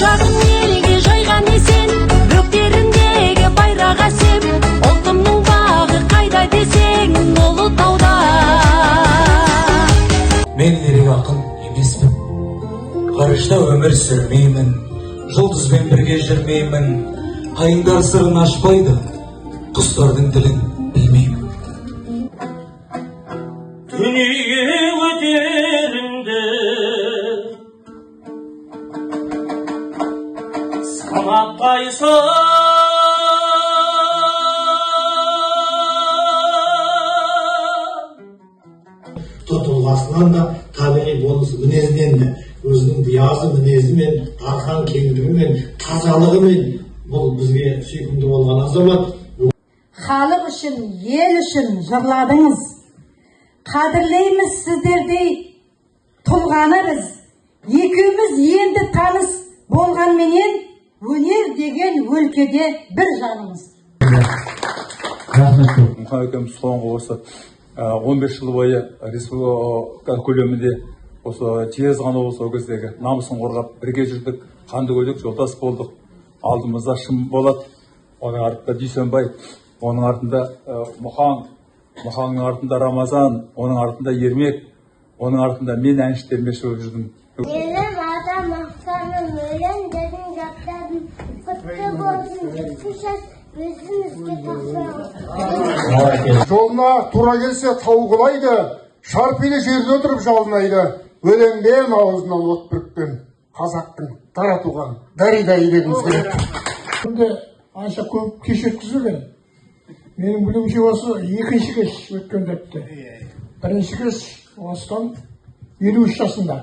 құшағын елге жайған есен, бөктеріндегі байрақ әсем, ұлтымның бағы қайда десең, Ұлытауда. Мен лирик ақын емеспін, ғарышта өмір сүрмеймін, жұлдызбен бірге жүрмеймін, айыңдар сырын ашпайды, құстардың тілін білмеймін. Дүние өтерінде санатпайсың, тұлғасынан да табиғи болмысы мінезінен де өзінің биязы мінезімен, дархан кеңдігімен, тазалығымен бұл бізге сүйкімді болған азамат. Халық үшін, ел үшін жырладыңыз. Қадірлейміз сіздердей тұлғаны біз. Екеуміз енді таныс болғанменен өнер деген өлкеде бір жанымыз. Мұқан екеуміз соңғы осы 15 жыл бойы республика көлемінде осы Жезқазған облысы ол кездегі намысын қорғап бірге жүрдік, қанды көйлек жолдас болдық. Алдымызда Шым болады, оның артында Дүйсенбай, оның артында Мұхаңның артында Рамазан, оның артында Ермек, оның артында мен әнші термеші болып жүрдім. Елім адам мақтаным, өлең дедім жаттадым, құтты болсын жетпіс жас, өзімізге тақсырым. Жолына тура келсе тау құлайды, шарпилі жерде отырып жалынайды, өлеңден аузынан от бүріккен қазақтың дара туған даридай дегіміз келеді. Şimdi anca көп кеш өткізілген. Менің білуімше осы екінші кеш өткен депті. Бірінші кеш осыдан 53 жасында.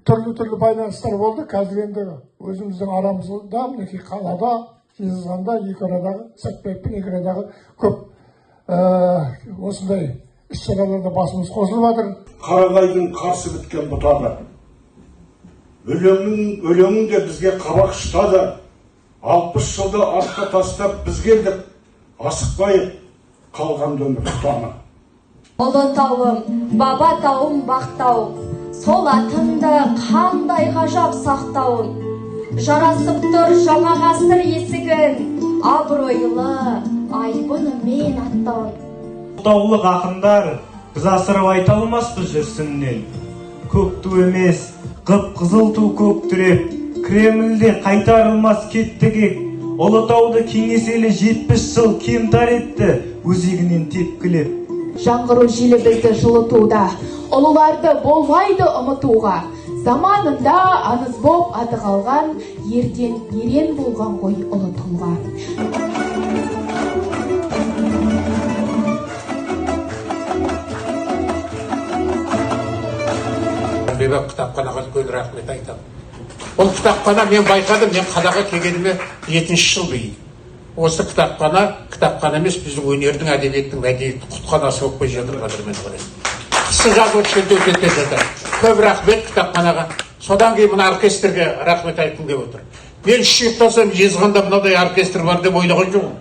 Түрлі байланыстар болды. Қазір енді өзіміздің арамызда, мінекей қалада, Жезқазғанда, екі арадағы, Сәтбаевпен екі арадағы көп осындай іс-шараларда басымыз қосылып жатыр. Қарағайдың қарсы біткен бұтағы. Өлеңің де бізге қабақ ұштады. 60 жылды артқа тастап біз келдік. Асықпай қалған өмір тұтаны. Ұлытауым, баба тауым, бақтауым, сол атымды қандай ғажап сақтауым. Жарасып тұр жаңа ғасыр есігін, абыройлы айбынымен аттауым. Ұлытаулық ақындар біз асырып айта алмаспыз жүрсіннен. Көк ту емес, қып-қызыл ту көк түреп, Кремльде қайтарылмас кеттігек. Ұлытауды кеңеселі 70 жыл кемтар етті, өзегінен тепкілеп. Жаңғыру желі бізді жылытуда, ұлыларды болмайды ұмытуға. Заманында аңыз боп аты қалған, ертең ерен болған ғой ұлы тұлға. Бебек кітапханаға үлкен рахмет айтамын. Ол кітапхана мен байқадым, мен қалаға келгеніме 7-ші жыл бейін. Осы кітапхана емес, біздің өнердің, әдебиеттің мәдениеттің құтханасы болып қой жатыр қазір мен ойлаймын. Кісі жазушыларды өтетін жатыр. Көп рахмет кітапханаға. Содан кейін мына оркестрге рахмет айтқым келіп отыр. Мен шиықтасам, Жезқазғанда мынадай оркестр бар деп ойлаған жоқпын.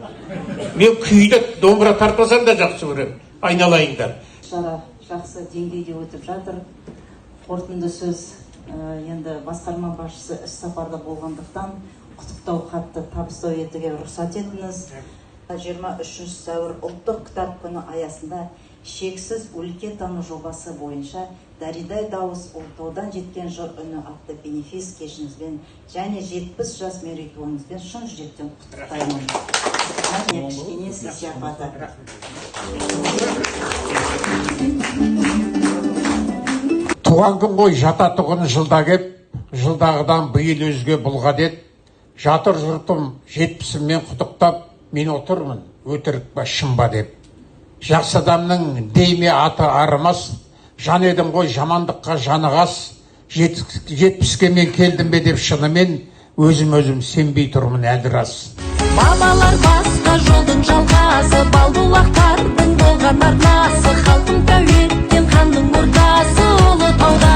Мен күйді, домбыра тартпасам да жақсы көремін. Айналайындар. Шара жақсы деңгейде өтіп жатыр. Қорытынды сөз енді басқарма басшысы іс-сапарда болғандықтан құттықтау хатты табыстау етуге рұқсат етіңіз. 23 сәуір ұлттық кітап күні аясында шексіз өлкетану жобасы бойынша Даридай дауыс Ұлытаудан жеткен жыр үні атты бенефис кешіңізбен және 70 жас мерейтойыңызбен шын жүректен құттықтаймын. Кішкене сый сияпаты. Туған күн ғой жататұғын жылда кеп, жылдағыдан биыл өзге бұлға дед. Жатыр жұртым 70-мен құттықтап, мен отырмын, өтірік ба шын ба деп. Жақсы адамның дейме аты арымас, жан едім ғой жамандыққа жанығас. 70-ке мен келдім бе деп шынымен, өзім сенбей тұрмын әлі рас. Бабалар басқа жолдың жалғасы, балбұлақтардың болған арнасы, халқың тәуелден ханның ордасы Ұлытауда.